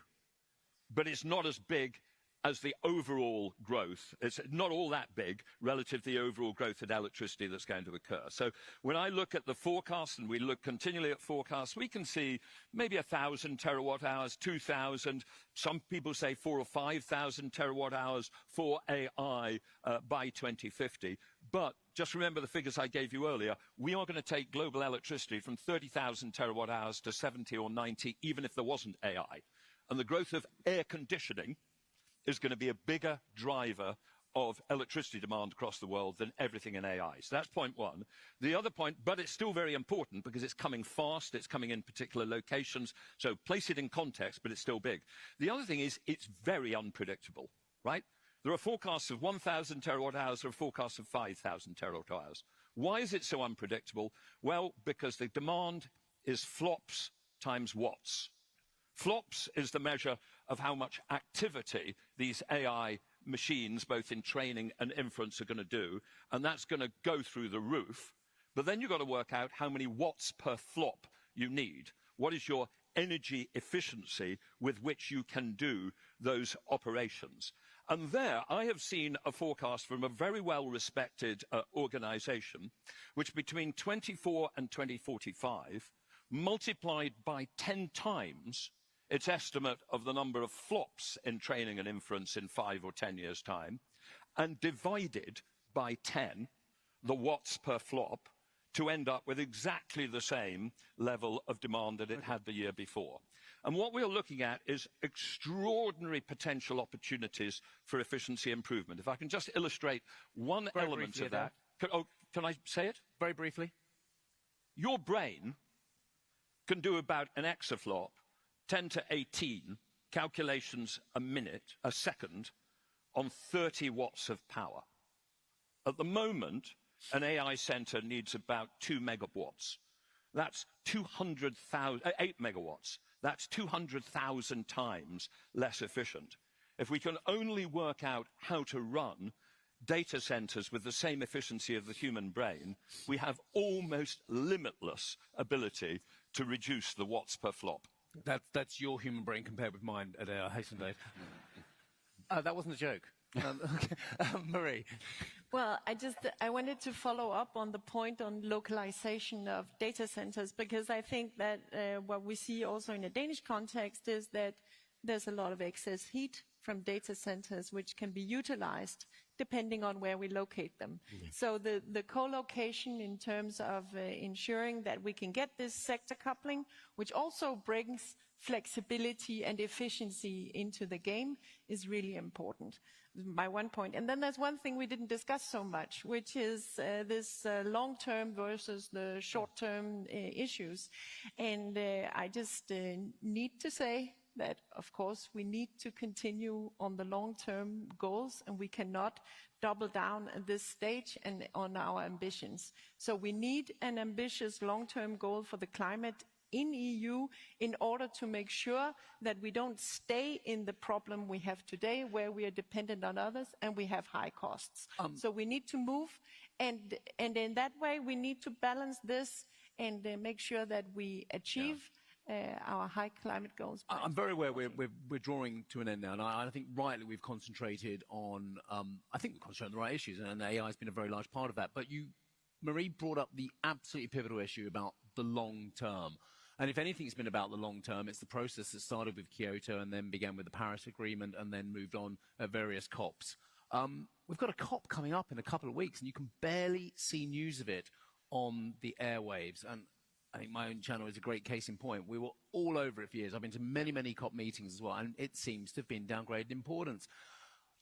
but it's not as big as the overall growth. It's not all that big relative to the overall growth in electricity that's going to occur. So when I look at the forecast, and we look continually at forecasts, we can see maybe 1,000 terawatt hours, 2,000. Some people say 4,000 or 5,000 terawatt hours for AI by 2050. But just remember the figures I gave you earlier. We are going to take global electricity from 30,000 terawatt hours to 70 or 90, even if there wasn't AI. And the growth of air conditioning is going to be a bigger driver of electricity demand across the world than everything in AI. So that's point one. The other point, but it's still very important because it's coming fast, it's coming in particular locations, so place it in context, but it's still big. The other thing is it's very unpredictable, right? There are forecasts of 1,000 terawatt hours, there are forecasts of 5,000 terawatt hours. Why is it so unpredictable? Well, because the demand is flops times watts. Flops is the measure of how much activity these AI machines, both in training and inference, are going to do, and that's going to go through the roof. But then you've got to work out how many watts per flop you need. What is your energy efficiency with which you can do those operations? And there I have seen a forecast from a very well-respected organization, which between 24 and 2045, multiplied by 10 times its estimate of the number of flops in training and inference in 5 or 10 years' time, and divided by 10 the watts per flop to end up with exactly the same level of demand that it had the year before. And what we're looking at is extraordinary potential opportunities for efficiency improvement. If I can just illustrate one element of that. Can I say it? Very briefly. Your brain can do about an exaflop, 10 to 18 calculations a second, on 30 watts of power. At the moment, an AI center needs about 2 megawatts. That's 8 megawatts. That's 200,000 times less efficient. If we can only work out how to run data centers with the same efficiency of the human brain, we have almost limitless ability to reduce the watts per flop. That's your human brain compared with mine, Adair. I hasten to say. That wasn't a joke. Marie. Well, I wanted to follow up on the point on localization of data centers, because I think that what we see also in a Danish context is that there's a lot of excess heat from data centers which can be utilized depending on where we locate them. Yeah. So the co-location in terms of ensuring that we can get this sector coupling, which also brings flexibility and efficiency into the game, is really important. My one point. And then there's one thing we didn't discuss so much, which is this long-term versus the short-term issues. And I just need to say that, of course, we need to continue on the long-term goals, and we cannot double down at this stage and on our ambitions. So we need an ambitious long-term goal for the climate in EU in order to make sure that we don't stay in the problem we have today, where we are dependent on others and we have high costs. So we need to move, and in that way we need to balance this and make sure that we achieve our high climate goals. I'm very aware we're drawing to an end now, and I think rightly we've concentrated on, I think we've concentrated on the right issues, and AI has been a very large part of that. But Marie brought up the absolutely pivotal issue about the long term. And if anything's been about the long term, it's the process that started with Kyoto and then began with the Paris Agreement and then moved on at various COPs. We've got a COP coming up in a couple of weeks, and you can barely see news of it on the airwaves. And I think my own channel is a great case in point. We were all over it for years. I've been to many, many COP meetings as well, and it seems to have been downgraded in importance.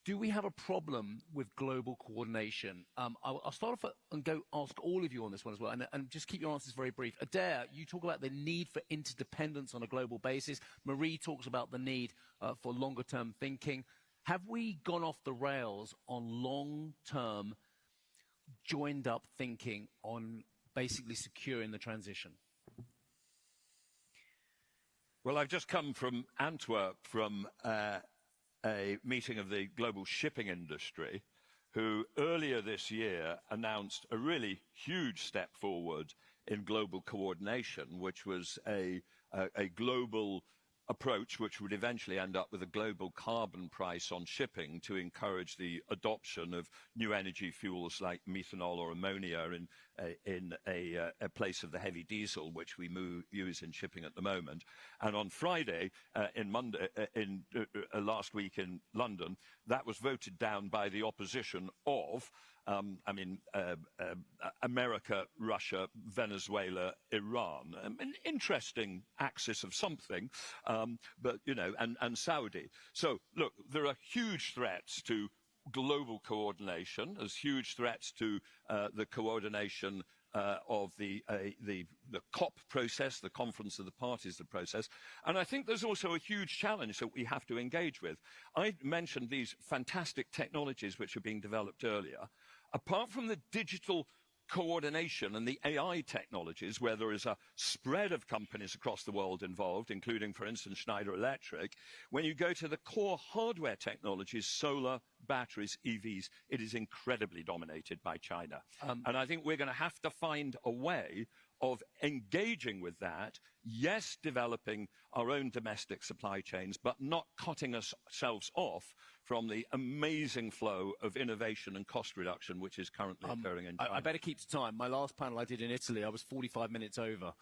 Do we have a problem with global coordination? I'll start off and go ask all of you on this one as well, and just keep your answers very brief. Adair, you talk about the need for interdependence on a global basis. Marie talks about the need for longer-term thinking. Have we gone off the rails on long-term, joined-up thinking on basically securing the transition? Well, I've just come from Antwerp from a meeting of the global shipping industry, who earlier this year announced a really huge step forward in global coordination, which was a global approach which would eventually end up with a global carbon price on shipping to encourage the adoption of new energy fuels like methanol or ammonia in a place of the heavy diesel which we use in shipping at the moment. And on Friday, last week in London, that was voted down by the opposition of America, Russia, Venezuela, Iran. An interesting axis of something, but, and Saudi. So, look, there are huge threats to global coordination. There's huge threats to the coordination of the COP process, the Conference of the Parties, the process. And I think there's also a huge challenge that we have to engage with. I mentioned these fantastic technologies which are being developed earlier. Apart from the digital coordination and the AI technologies, where there is a spread of companies across the world involved, including, for instance, Schneider Electric, when you go to the core hardware technologies, solar, batteries, EVs, it is incredibly dominated by China. And I think we're going to have to find a way of engaging with that, yes, developing our own domestic supply chains, but not cutting ourselves off from the amazing flow of innovation and cost reduction which is currently occurring in China. I better keep to time. My last panel I did in Italy, I was 45 minutes over.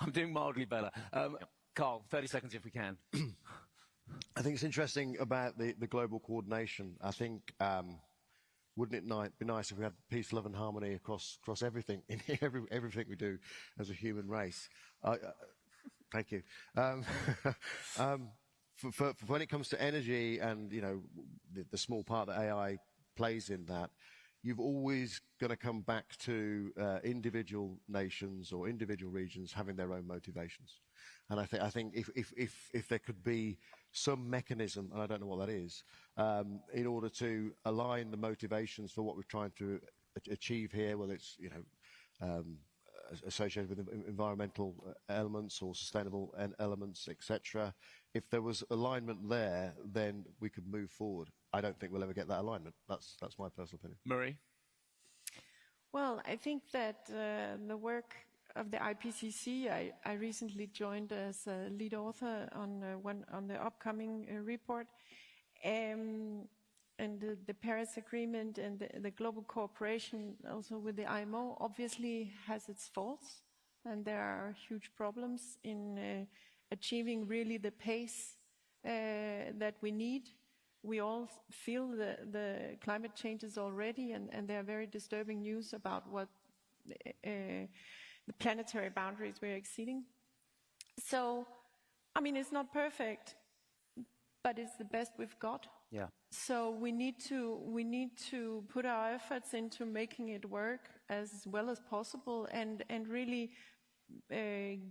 I'm doing mildly better. Karl, 30 seconds if we can. I think it's interesting about the global coordination. I think, wouldn't it be nice if we had peace, love and harmony across everything, in everything we do as a human race? Thank you. For when it comes to energy and, you know, the small part that AI plays in that, you've always got to come back to individual nations or individual regions having their own motivations. And I think if there could be some mechanism, and I don't know what that is, in order to align the motivations for what we're trying to achieve here, whether it's, you know, associated with environmental elements or sustainable elements, etc. If there was alignment there, then we could move forward. I don't think we'll ever get that alignment. That's my personal opinion. Marie? Well, I think that the work of the IPCC, I recently joined as a lead author on the upcoming report, and the Paris Agreement and the global cooperation also with the IMO obviously has its faults, and there are huge problems in achieving really the pace that we need. We all feel the climate changes already, and there are very disturbing news about what the planetary boundaries we're exceeding. So, I mean, it's not perfect, but it's the best we've got. Yeah. So we need to put our efforts into making it work as well as possible, and really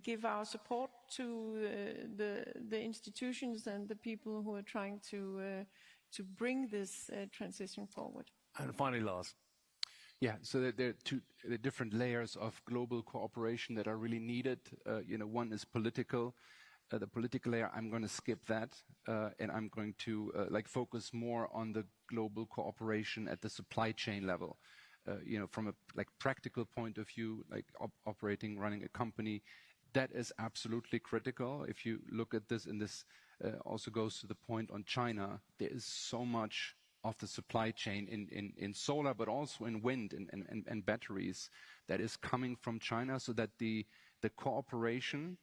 give our support to the institutions and the people who are trying to bring this transition forward. And finally, Lars. Yeah, so there are two different layers of global cooperation that are really needed. You know, one is political. The political layer, I'm going to skip that, and I'm going to focus more on the global cooperation at the supply chain level. You know, from a practical point of view, operating, running a company, that is absolutely critical. If you look at this, and this also goes to the point on China, there is so much of the supply chain in solar, but also in wind and batteries that is coming from China, so that the cooperation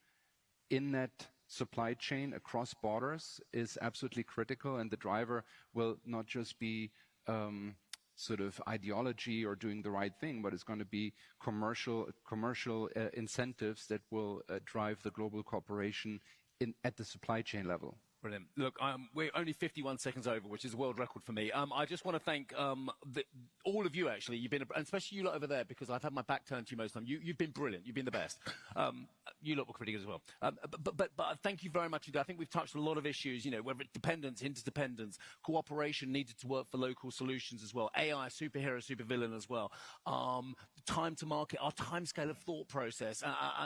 in that supply chain across borders is absolutely critical, and the driver will not just be sort of ideology or doing the right thing, but it's going to be commercial incentives that will drive the global cooperation at the supply chain level. Brilliant. Look, we're only 51 seconds over, which is a world record for me. I just want to thank all of you, actually. You've been, and especially you lot over there, because I've had my back turned to you most of the time. You've been brilliant. You've been the best. You lot were pretty good as well. But thank you very much. I think we've touched a lot of issues, you know, whether it's dependence, interdependence, cooperation needed to work for local solutions as well. AI, superhero, supervillain as well. Time to market, our timescale of thought process,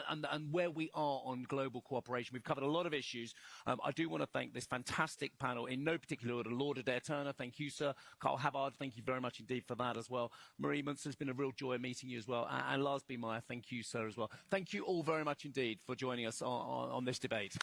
and where we are on global cooperation. We've covered a lot of issues. I do want to thank this fantastic panel in no particular order. Lord Adair Turner, thank you, sir. Karl Havard, thank you very much indeed for that as well. Marie Münster, it's been a real joy meeting you as well. And Lars B. Meyer, thank you, sir, as well. Thank you all very much indeed for joining us on this debate.